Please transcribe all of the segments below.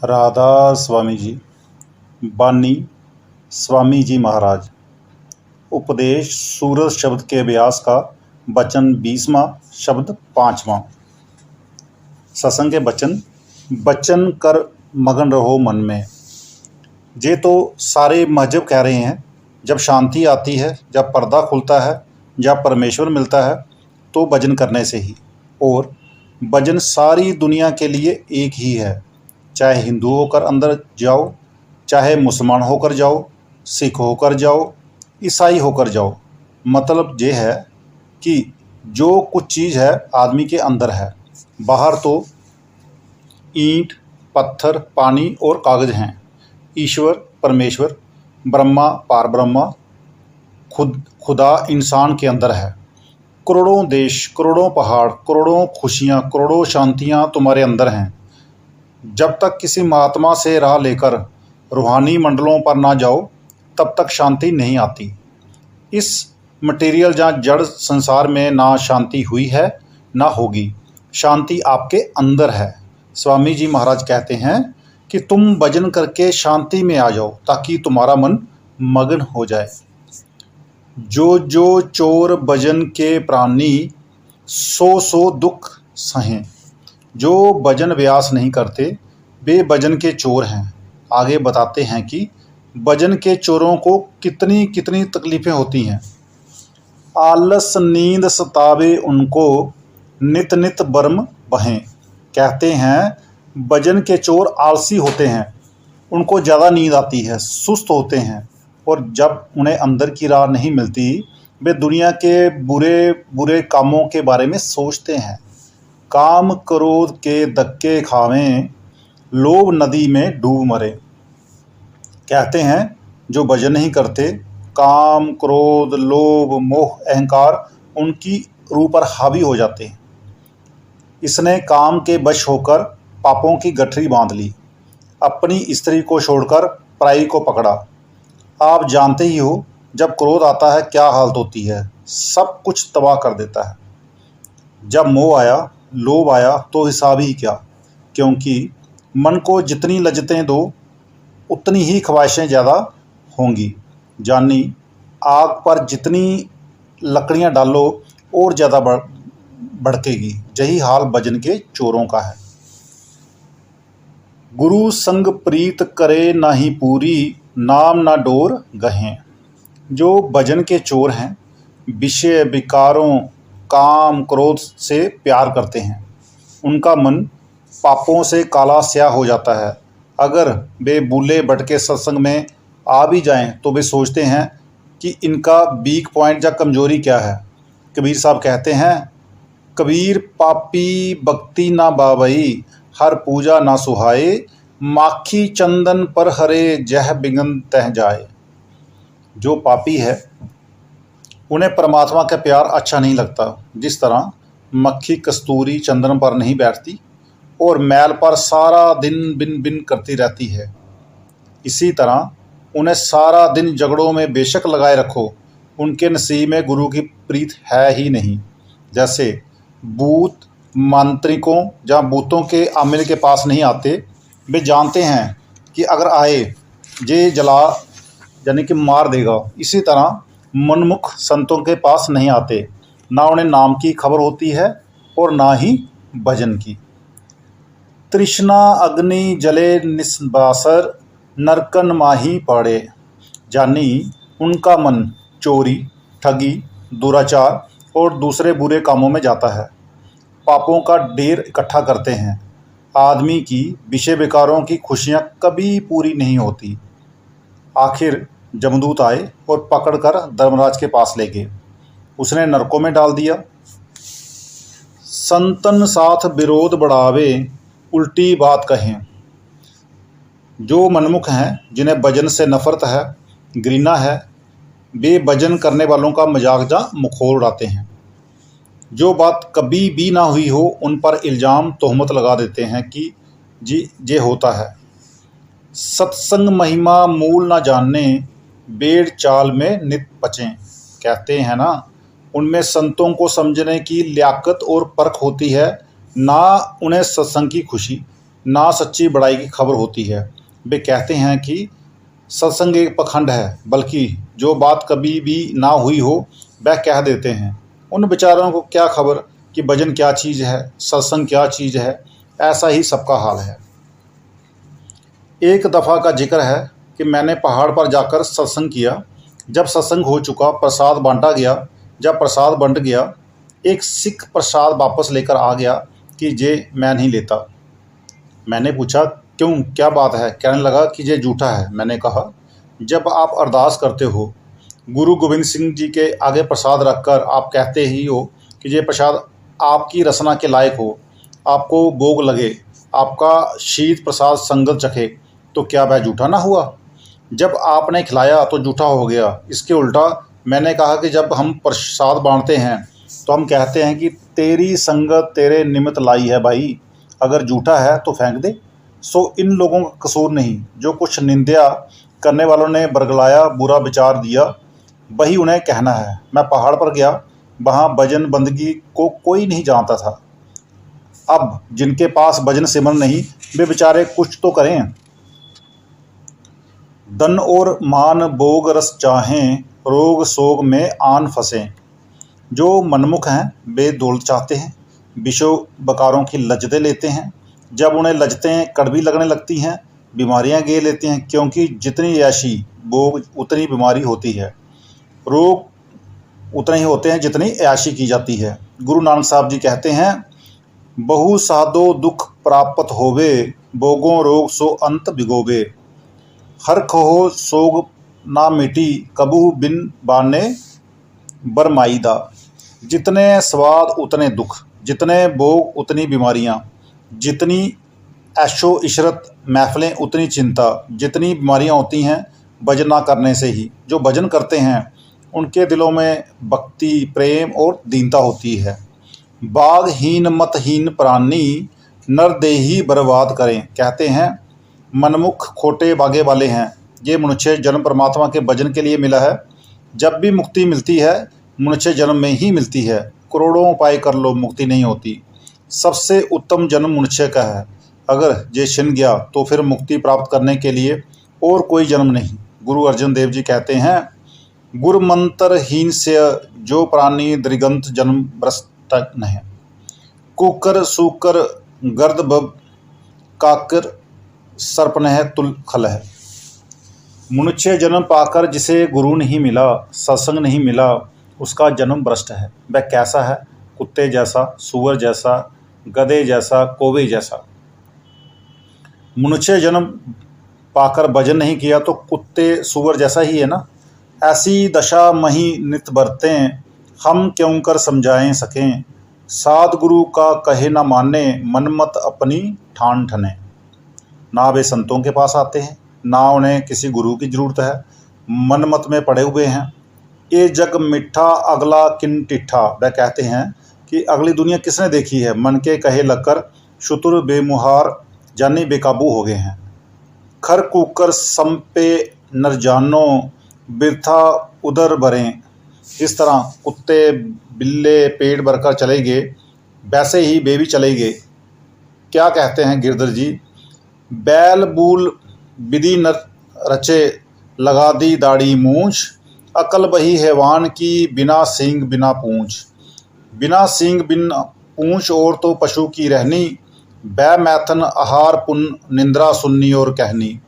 राधा स्वामी जी। बानी स्वामी जी महाराज। उपदेश सूरज शब्द के अभ्यास का वचन 20वां, शब्द 5वां। सत्संग के बचन कर मगन रहो मन में। ये तो सारे मजहब कह रहे हैं, जब शांति आती है, जब पर्दा खुलता है, जब परमेश्वर मिलता है, तो भजन करने से ही। और भजन सारी दुनिया के लिए एक ही है, चाहे हिंदू होकर अंदर जाओ, चाहे मुसलमान होकर जाओ, सिख होकर जाओ, ईसाई होकर जाओ। मतलब ये है कि जो कुछ चीज़ है आदमी के अंदर है, बाहर तो ईंट, पत्थर, पानी और कागज हैं। ईश्वर, परमेश्वर, ब्रह्मा, पार ब्रह्मा, खुदा इंसान के अंदर है। करोड़ों देश, करोड़ों पहाड़, करोड़ों खुशियाँ, करोड़ों शांतियाँ तुम्हारे अंदर हैं। जब तक किसी महात्मा से राह लेकर रूहानी मंडलों पर ना जाओ, तब तक शांति नहीं आती। इस मटेरियल जहाँ जड़ संसार में ना शांति हुई है ना होगी। शांति आपके अंदर है। स्वामी जी महाराज कहते हैं कि तुम भजन करके शांति में आ जाओ, ताकि तुम्हारा मन मगन हो जाए। जो जो चोर भजन के प्राणी, सो सो दुख सहें। जो भजन व्यास नहीं करते वे भजन के चोर हैं। आगे बताते हैं कि भजन के चोरों को कितनी कितनी तकलीफ़ें होती हैं। आलस नींद सतावे उनको, नित नित बर्म बहें। कहते हैं भजन के चोर आलसी होते हैं, उनको ज़्यादा नींद आती है, सुस्त होते हैं, और जब उन्हें अंदर की राह नहीं मिलती, वे दुनिया के बुरे बुरे कामों के बारे में सोचते हैं। काम क्रोध के धक्के खावें, लोभ नदी में डूब मरे। कहते हैं जो भजन नहीं करते, काम क्रोध लोभ मोह अहंकार उनकी रूह पर हावी हो जाते हैं। इसने काम के वश होकर पापों की गठरी बांध ली, अपनी स्त्री को छोड़कर पराई को पकड़ा। आप जानते ही हो जब क्रोध आता है क्या हालत होती है, सब कुछ तबाह कर देता है। जब मोह आया, लोभ आया, तो हिसाब ही क्या, क्योंकि मन को जितनी लज्जतें दो उतनी ही ख्वाहिशें ज़्यादा होंगी। जानी आग पर जितनी लकड़ियां डालो और ज़्यादा भड़केगी। यही हाल भजन के चोरों का है। गुरु संग प्रीत करे नाही पूरी, नाम ना डोर गहें। जो भजन के चोर हैं, विषय विकारों काम क्रोध से प्यार करते हैं। उनका मन पापों से काला स्याह हो जाता है। अगर वे बूले भटके सत्संग में आ भी जाएं, तो वे सोचते हैं कि इनका वीक पॉइंट या कमजोरी क्या है। कबीर साहब कहते हैं, कबीर पापी भक्ति ना बावई, हर पूजा ना सुहाए, माखी चंदन पर हरे जह बिगन तह जाए। जो पापी है उन्हें परमात्मा का प्यार अच्छा नहीं लगता। जिस तरह मक्खी कस्तूरी चंदन पर नहीं बैठती और मैल पर सारा दिन बिन बिन करती रहती है, इसी तरह उन्हें सारा दिन झगड़ों में बेशक लगाए रखो, उनके नसीब में गुरु की प्रीत है ही नहीं। जैसे भूत मांत्रिकों जहाँ भूतों के आमिल के पास नहीं आते, वे जानते हैं कि अगर आए ये जला यानी कि मार देगा। इसी तरह मनमुख संतों के पास नहीं आते, ना उन्हें नाम की खबर होती है और ना ही भजन की। तृष्णा अग्नि जले निस्बासर, नरकन माही पड़े। जानी उनका मन चोरी, ठगी, दुराचार और दूसरे बुरे कामों में जाता है। पापों का ढेर इकट्ठा करते हैं। आदमी की विषय विकारों की खुशियाँ कभी पूरी नहीं होती। आखिर जमदूत आए और पकड़कर धर्मराज के पास ले गए। उसने नरकों में डाल दिया। संतन साथ विरोध बढ़ावे, उल्टी बात कहें। जो मनमुख हैं, जिन्हें भजन से नफरत है, घृणा है, वे भजन करने वालों का मजाक जा मखौल उड़ाते हैं। जो बात कभी भी ना हुई हो उन पर इल्ज़ाम तोहमत लगा देते हैं कि जी ये होता है। सत्संग महिमा मूल ना जानने, बेड़ चाल में नित पचें। कहते हैं ना, उनमें संतों को समझने की लियाकत और परख होती है, ना उन्हें सत्संग की खुशी। ना सच्ची बड़ाई की खबर होती है। वे कहते हैं कि सत्संग एक पखंड है, बल्कि जो बात कभी भी ना हुई हो वह कह देते हैं। उन बेचारों को क्या खबर कि भजन क्या चीज़ है, सत्संग क्या चीज़ है। ऐसा ही सबका हाल है। एक दफ़ा का जिक्र है कि मैंने पहाड़ पर जाकर सत्संग किया। जब सत्संग हो चुका, प्रसाद बांटा गया। जब प्रसाद बंट गया, एक सिख प्रसाद वापस लेकर आ गया कि ये मैं नहीं लेता। मैंने पूछा, क्यों, क्या बात है? कहने लगा कि ये झूठा है। मैंने कहा, जब आप अरदास करते हो, गुरु गोविंद सिंह जी के आगे प्रसाद रखकर आप कहते ही हो कि ये प्रसाद आपकी रसना के लायक हो, आपको भोग लगे, आपका शीत प्रसाद संगत चखे, तो क्या वह झूठा ना हुआ? जब आपने खिलाया तो झूठा हो गया। इसके उल्टा मैंने कहा कि जब हम प्रसाद बांटते हैं तो हम कहते हैं कि तेरी संगत तेरे निमित्त लाई है भाई, अगर झूठा है तो फेंक दे। सो इन लोगों का कसूर नहीं। जो कुछ निंदा करने वालों ने बरगलाया, बुरा विचार दिया, वही उन्हें कहना है। मैं पहाड़ पर गया, वहाँ भजन बंदगी को कोई नहीं जानता था। अब जिनके पास भजन सिमरन नहीं, वे बेचारे कुछ तो करें। धन और मान भोग रस चाहें, रोग शोक में आन फंसें। जो मनमुख हैं वे दौलत चाहते हैं, विषय बकारों की लज्जतें लेते हैं। जब उन्हें लज्जतें कड़वी लगने लगती हैं, बीमारियां घेर लेती हैं, क्योंकि जितनी ऐशी भोग उतनी बीमारी होती है, रोग उतने ही होते हैं जितनी ऐशी की जाती है। गुरु नानक साहब जी कहते हैं, बहु साधो दुख प्राप्त होवे, भोगों रोग सो अंत भिगोवे। हर खहो सोग ना मिटी, कबू बिन बाने बरमाईदा। जितने स्वाद उतने दुख, जितने भोग उतनी बीमारियां, जितनी ऐशो इशरत महफिलें उतनी चिंता। जितनी बीमारियां होती हैं भजन ना करने से ही। जो भजन करते हैं उनके दिलों में भक्ति, प्रेम और दीनता होती है। बागहीन मतहीन प्राणी, नर देही बर्बाद करें। कहते हैं, मनमुख खोटे बागे वाले हैं। ये मनुष्य जन्म परमात्मा के भजन के लिए मिला है। जब भी मुक्ति मिलती है मनुष्य जन्म में ही मिलती है। करोड़ों उपाय कर लो, मुक्ति नहीं होती। सबसे उत्तम जन्म मनुष्य का है। अगर ये छिन गया तो फिर मुक्ति प्राप्त करने के लिए और कोई जन्म नहीं। गुरु अर्जन देव जी कहते हैं, गुरु मंत्र हीन से जो प्राणी दृगंत जन्म भ्रष्ट नहीं। कुकर सूकर गर्द बब, काकर सर्पनह तुल खल है। मनुष्य जन्म पाकर जिसे गुरु नहीं मिला, सत्संग नहीं मिला, उसका जन्म भ्रष्ट है। वह कैसा है? कुत्ते जैसा, सूअर जैसा, गधे जैसा, कौवे जैसा। मनुष्य जन्म पाकर भजन नहीं किया तो कुत्ते सूअर जैसा ही है ना। ऐसी दशा मही नित बरतें, हम क्यों कर समझाएं सकें। साध गुरु का कहे न माने, मनमत अपनी ठान ठने। ना वे संतों के पास आते हैं, ना उन्हें किसी गुरु की जरूरत है, मनमत में पड़े हुए हैं। ये जग मिठा अगला किन टिठा। वह कहते हैं कि अगली दुनिया किसने देखी है। मन के कहे लगकर शुतुर बेमुहार जानी बेकाबू हो गए हैं। खर कुकर संपे नर जानो, बिरथा उदर भरें। इस तरह कुत्ते बिल्ले पेट भरकर चले गए, वैसे ही वे भी चले गए। क्या कहते हैं गिरधर जी, बैल बूल विधि नर रचे, लगा दी दाढ़ी मूंछ। अकल बही हैवान की, बिना सींग बिना पूंछ। बिना सींग बिना पूंछ और तो पशु की रहनी, बै मैथन आहार पुन निंद्रा सुन्नी और कहनी।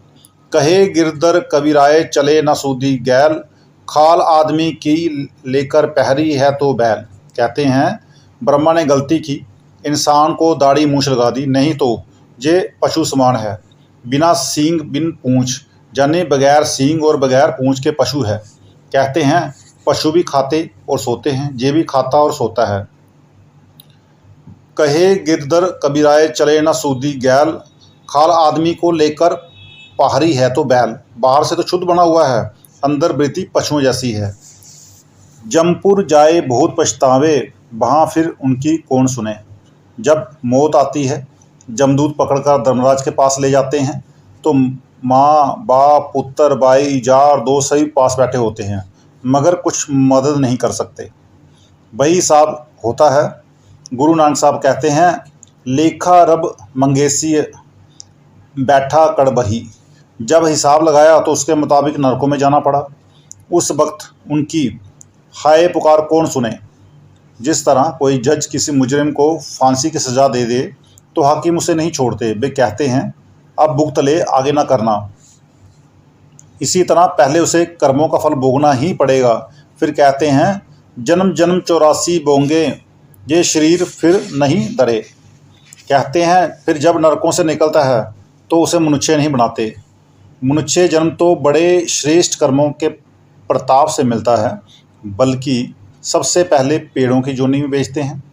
कहे गिरधर कबीराए चले न सूदी गैल, खाल आदमी की लेकर पहरी है तो बैल। कहते हैं, ब्रह्मा ने गलती की, इंसान को दाढ़ी मूंछ लगा दी, नहीं तो ये पशु समान है। बिना सींग बिन पूंछ, यानी बगैर सींग और बगैर पूंछ के पशु है। कहते हैं, पशु भी खाते और सोते हैं, ये भी खाता और सोता है। कहे गिरधर कबीराए चले न सूदी गैल, खाल आदमी को लेकर पहाड़ी है तो बैल। बाहर से तो शुद्ध बना हुआ है, अंदर वृत्ति पशुओं जैसी है। जमपुर जाए बहुत पछतावे, वहाँ फिर उनकी कौन सुने। जब मौत आती है, जमदूत पकड़कर धर्मराज के पास ले जाते हैं तो माँ बाप पुत्र भाई जार दोस्त सभी पास बैठे होते हैं, मगर कुछ मदद नहीं कर सकते। वही साहब होता है। गुरु नानक साहब कहते हैं, लेखा रब मंगेसी बैठा कड़बही। जब हिसाब लगाया तो उसके मुताबिक नरकों में जाना पड़ा। उस वक्त उनकी हाय पुकार कौन सुने। जिस तरह कोई जज किसी मुजरिम को फांसी की सज़ा दे दे तो हाकिम उसे नहीं छोड़ते, वे कहते हैं अब भुगत ले, आगे ना करना। इसी तरह पहले उसे कर्मों का फल भोगना ही पड़ेगा, फिर कहते हैं जन्म जन्म 84 बोंगे, ये शरीर फिर नहीं दरे। कहते हैं फिर जब नरकों से निकलता है तो उसे मनुष्य नहीं बनाते। मनुष्य जन्म तो बड़े श्रेष्ठ कर्मों के प्रताप से मिलता है, बल्कि सबसे पहले पेड़ों की जोनी में बेचते हैं।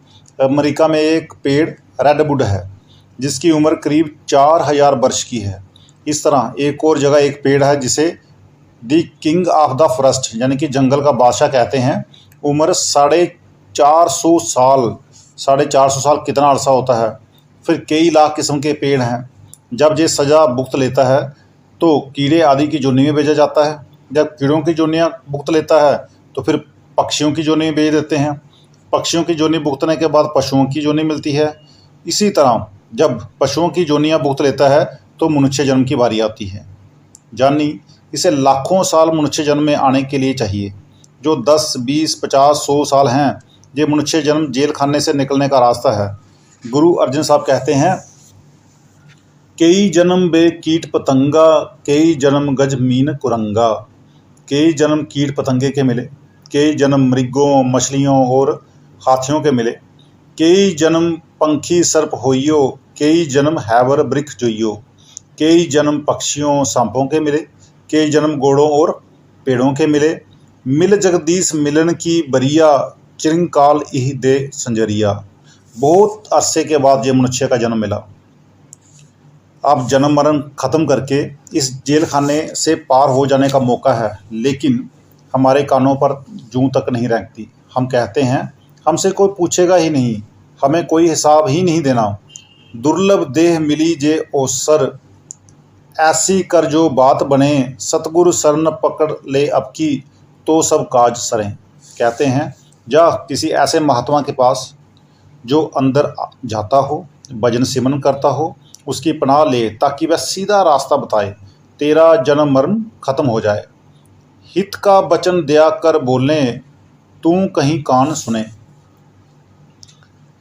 अमेरिका में एक पेड़ रेडवुड है जिसकी उम्र करीब 4000 वर्ष की है। इस तरह एक और जगह एक पेड़ है जिसे दी किंग ऑफ द फॉरेस्ट यानी कि जंगल का बादशाह कहते हैं। उम्र 450 साल। 450 साल कितना अरसा होता है। फिर कई लाख किस्म के पेड़ हैं। जब ये सज़ा भुगत लेता है तो कीड़े आदि की जोनी में भेजा जाता है। जब कीड़ों की जोनियाँ भुगत लेता है तो फिर पक्षियों की जोनी में भेज देते हैं। पक्षियों की जोनी भुगतने के बाद पशुओं की जोनी मिलती है। इसी तरह जब पशुओं की जोनियाँ भुगत लेता है तो मनुष्य जन्म की बारी आती है। जानी इसे लाखों साल मनुष्य जन्म में आने के लिए चाहिए। जो 10, 20, 50, 100 साल हैं, ये मनुष्य जन्म जेल खाने से निकलने का रास्ता है। गुरु अर्जन साहब कहते हैं कई जन्म बे कीट पतंगा, कई जन्म गज मीन कुरंगा। कई जन्म कीट पतंगे के मिले, कई जन्म मृगों, मछलियों और हाथियों के मिले। कई जन्म पंखी सर्प होइयो, कई जन्म हैवर वृक्ष जोइयो। कई जन्म पक्षियों सांपों के मिले, कई जन्म घोड़ों और पेड़ों के मिले। मिल जगदीश मिलन की बरिया, चिरंकाल इह दे संजरिया। बहुत अरसे के बाद ये मनुष्य का जन्म मिला। अब जन्म मरण ख़त्म करके इस जेल खाने से पार हो जाने का मौका है, लेकिन हमारे कानों पर जूं तक नहीं रेंगती। हम कहते हैं हमसे कोई पूछेगा ही नहीं, हमें कोई हिसाब ही नहीं देना। दुर्लभ देह मिली जे ओसर, ऐसी कर जो बात बने। सतगुरु शरण पकड़ ले अब की, तो सब काज सरें। कहते हैं जा किसी ऐसे महात्मा के पास जो अंदर जाता हो, भजन सिमरन करता हो, उसकी पनाह ले ताकि वह सीधा रास्ता बताए, तेरा जन्म मरण खत्म हो जाए। हित का वचन दया कर बोले, तू कहीं कान सुने।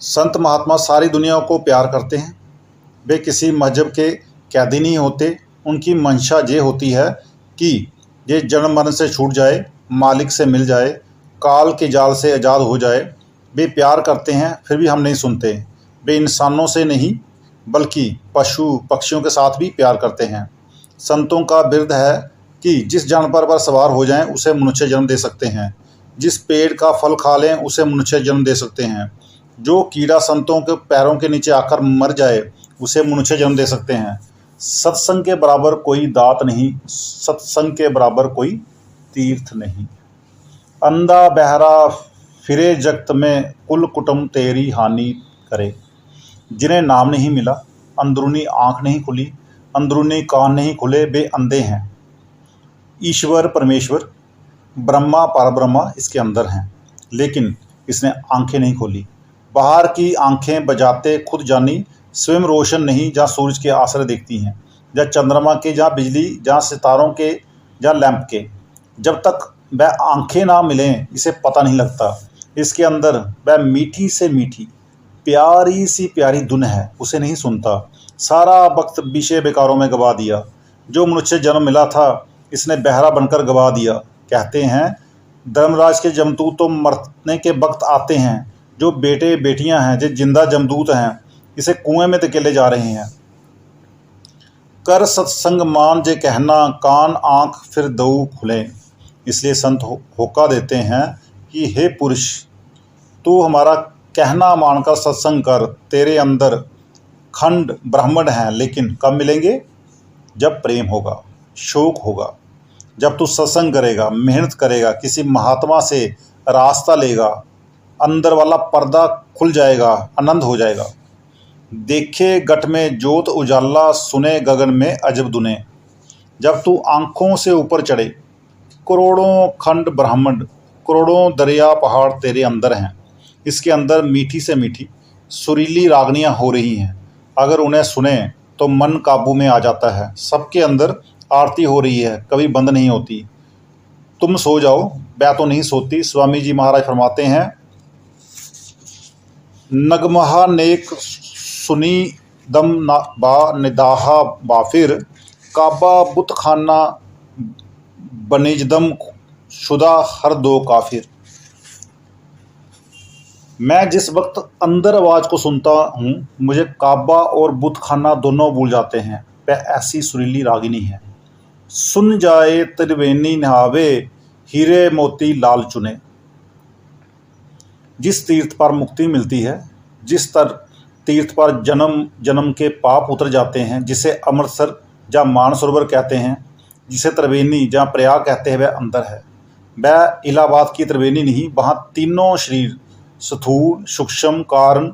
संत महात्मा सारी दुनिया को प्यार करते हैं। वे किसी मजहब के कैदी नहीं होते। उनकी मंशा ये होती है कि ये जन्म मरण से छूट जाए, मालिक से मिल जाए, काल के जाल से आज़ाद हो जाए। वे प्यार करते हैं फिर भी हम नहीं सुनते। वे इंसानों से नहीं बल्कि पशु पक्षियों के साथ भी प्यार करते हैं। संतों का बिरद है कि जिस जानवर पर सवार हो जाएं उसे मनुष्य जन्म दे सकते हैं, जिस पेड़ का फल खा लें उसे मनुष्य जन्म दे सकते हैं, जो कीड़ा संतों के पैरों के नीचे आकर मर जाए उसे मनुष्य जन्म दे सकते हैं। सत्संग के बराबर कोई दात नहीं, सत्संग के बराबर कोई तीर्थ नहीं। अंधा बहरा फिरे जगत में, कुल कुटुंब तेरी हानि करे। जिन्हें नाम नहीं मिला, अंदरूनी आँख नहीं खुली, अंदरूनी कान नहीं खुले, वे अंधे हैं। ईश्वर परमेश्वर ब्रह्मा परब्रह्मा इसके अंदर हैं, लेकिन इसने आंखें नहीं खोली। बाहर की आंखें बजाते खुद जानी, स्वयं रोशन नहीं जहाँ सूरज के आश्रय देखती हैं, जहाँ चंद्रमा के, जहाँ बिजली, जहाँ सितारों के, जहाँ लैंप के। जब तक वह आंखें ना मिलें इसे पता नहीं लगता। इसके अंदर वह मीठी से मीठी प्यारी सी प्यारी धुन है, उसे नहीं सुनता। सारा वक्त विषय बेकारों में गवा दिया। जो मनुष्य जन्म मिला था इसने बहरा बनकर गवा दिया। कहते हैं धर्मराज के जमदूत तो मरने के वक्त आते हैं, जो बेटे बेटियां हैं जो जिंदा जमदूत हैं इसे कुएं में धकेले जा रहे हैं। कर सत्संग मान जे कहना, कान आँख फिर दऊ खुले। इसलिए संत होका देते हैं कि हे पुरुष, तू हमारा कहना मानकर सत्संग कर। तेरे अंदर खंड ब्राह्मण हैं, लेकिन कब मिलेंगे? जब प्रेम होगा, शोक होगा, जब तू सत्संग करेगा, मेहनत करेगा, किसी महात्मा से रास्ता लेगा, अंदर वाला पर्दा खुल जाएगा, आनंद हो जाएगा। देखे गट में जोत उजाला, सुने गगन में अजब दुने। जब तू आँखों से ऊपर चढ़े, करोड़ों खंड ब्राह्मण, करोड़ों दरिया पहाड़ तेरे अंदर हैं। इसके अंदर मीठी से मीठी सुरीली रागनियाँ हो रही हैं। अगर उन्हें सुने तो मन काबू में आ जाता है। सबके अंदर आरती हो रही है, कभी बंद नहीं होती। तुम सो जाओ, मैं तो नहीं सोती। स्वामी जी महाराज फरमाते हैं, नगमहा नेक सुनी दम बा निदाहा बाफिर, काबा बुत खाना बनिजदम शुदा हर दो काफिर। मैं जिस वक्त अंदर आवाज़ को सुनता हूँ मुझे काबा और बुत खाना दोनों भूल जाते हैं। वह ऐसी सुरीली रागिनी है। सुन जाए त्रिवेणी नहावे, हीरे मोती लाल चुने। जिस तीर्थ पर मुक्ति मिलती है, जिस तीर्थ पर जन्म जन्म के पाप उतर जाते हैं, जिसे अमृतसर या मानसरोवर कहते हैं, जिसे त्रिवेणी या प्रयाग कहते हैं, वह अंदर है। वह इलाहाबाद की त्रिवेणी नहीं, वहाँ तीनों शरीर स्थूल सूक्ष्म कारण,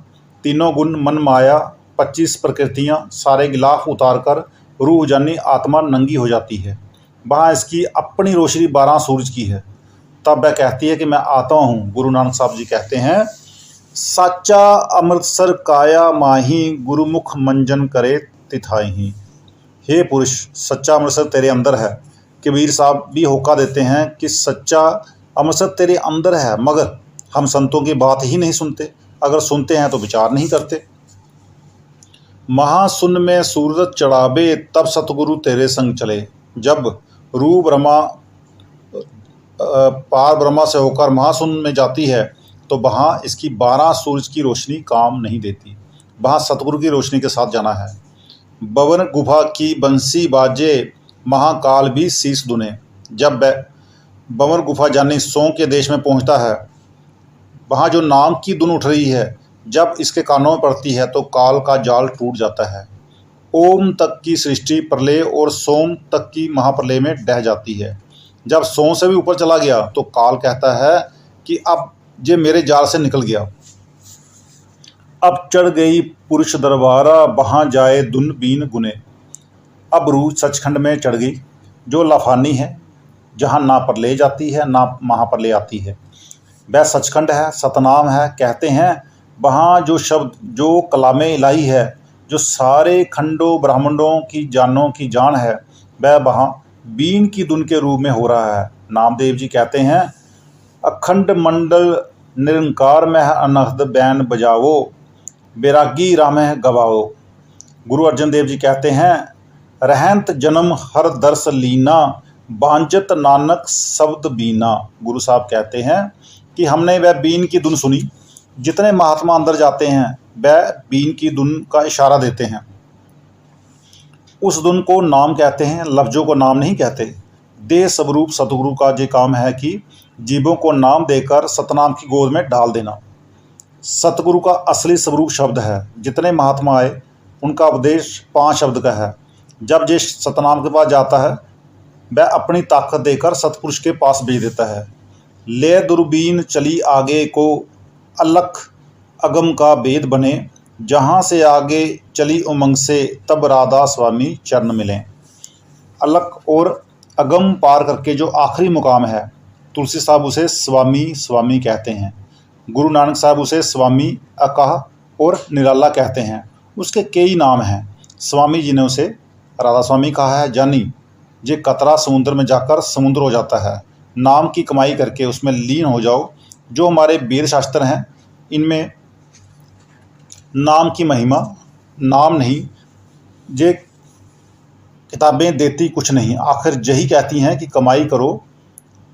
तीनों गुण मन माया, 25 प्रकृतियाँ, सारे गिलाफ उतार कर रूह जानी आत्मा नंगी हो जाती है। वहाँ इसकी अपनी रोशनी 12 सूरज की है। तब वह कहती है कि मैं आता हूँ। गुरु नानक साहब जी कहते हैं, साचा अमृतसर काया माही, गुरुमुख मंजन करे तिथाही। हे पुरुष, सच्चा अमृतसर तेरे अंदर है। कबीर साहब भी होका देते हैं कि सच्चा अमृतसर तेरे अंदर है, मगर हम संतों की बात ही नहीं सुनते। अगर सुनते हैं तो विचार नहीं करते। महासुन में सूरज चढ़ावे, तब सतगुरु तेरे संग चले। जब रूह ब्रह्मा पार ब्रह्मा से होकर महासुन में जाती है तो वहाँ इसकी 12 सूरज की रोशनी काम नहीं देती। वहाँ सतगुरु की रोशनी के साथ जाना है। बवन गुफा की बंसी बाजे, महाकाल भी शीश दुने। जब बवन गुफा यानी सौ के देश में पहुँचता है, वहाँ जो नाम की धुन उठ रही है, जब इसके कानों में पड़ती है तो काल का जाल टूट जाता है। ओम तक की सृष्टि प्रलय और सोम तक की महाप्रलय में ढह जाती है। जब सौ से भी ऊपर चला गया तो काल कहता है कि अब ये मेरे जाल से निकल गया। अब चढ़ गई पुरुष दरबारा, वहाँ जाए दुन बीन गुने। अब रूह सचखंड में चढ़ गई, जो लाफानी है, जहाँ ना प्रलय जाती है ना महाप्रलय आती है। वह सचखंड है, सतनाम है। कहते हैं वहाँ जो शब्द, जो कलामे इलाही है, जो सारे खंडों ब्राह्मणों की जानों की जान है, वह वहाँ बीन की धुन के रूप में हो रहा है। नामदेव जी कहते हैं, अखंड मंडल निरंकार में अनहद बैन बजावो, बैरागी रामह गवाओ। गुरु अर्जन देव जी कहते हैं, रहंत जन्म हर दर्श लीना, बांजत नानक शब्द बीना। गुरु साहब कहते हैं कि हमने वह बीन की धुन सुनी। जितने महात्मा अंदर जाते हैं वह बीन की धुन का इशारा देते हैं। उस धुन को नाम कहते हैं, लफ्जों को नाम नहीं कहते। देह स्वरूप सतगुरु का ये काम है कि जीवों को नाम देकर सतनाम की गोद में डाल देना। सतगुरु का असली स्वरूप शब्द है। जितने महात्मा आए उनका उपदेश 5 शब्द का है। जब ये सतनाम के पास जाता है वह अपनी ताकत देकर सतपुरुष के पास भेज देता है। ले दूरबीन चली आगे को, अलख अगम का भेद बने, जहाँ से आगे चली उमंग से, तब राधा स्वामी चरण मिलें। अलख और अगम पार करके जो आखिरी मुकाम है, तुलसी साहब उसे स्वामी स्वामी कहते हैं। गुरु नानक साहब उसे स्वामी अकाह और निराला कहते हैं। उसके कई नाम हैं। स्वामी जी ने उसे राधा स्वामी कहा है, जानी ये कतरा समुद्र में जाकर समुद्र हो जाता है। नाम की कमाई करके उसमें लीन हो जाओ। जो हमारे वेद शास्त्र हैं इनमें नाम की महिमा, नाम नहीं, ये किताबें देती कुछ नहीं, आखिर यही कहती हैं कि कमाई करो,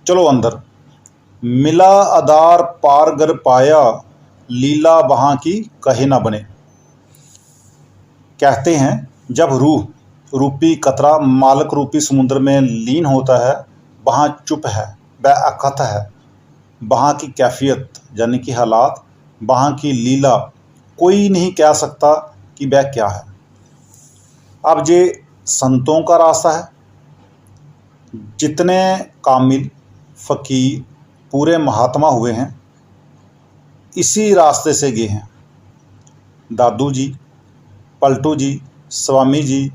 चलो अंदर। मिला आधार पारगर पाया, लीला वहाँ की कहे ना बने। कहते हैं जब रूह रूपी कतरा मालक रूपी समुद्र में लीन होता है, वहाँ चुप है, वह अकथ है। वहाँ की कैफियत यानी कि हालात, वहाँ की लीला कोई नहीं कह सकता कि वह क्या है। अब ये संतों का रास्ता है। जितने कामिल फ़कीर पूरे महात्मा हुए हैं इसी रास्ते से गए हैं। दादू जी, पलटू जी, स्वामी जी,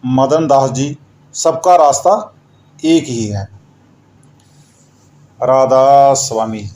मदन दास जी, सबका रास्ता एक ही है। राधा स्वामी।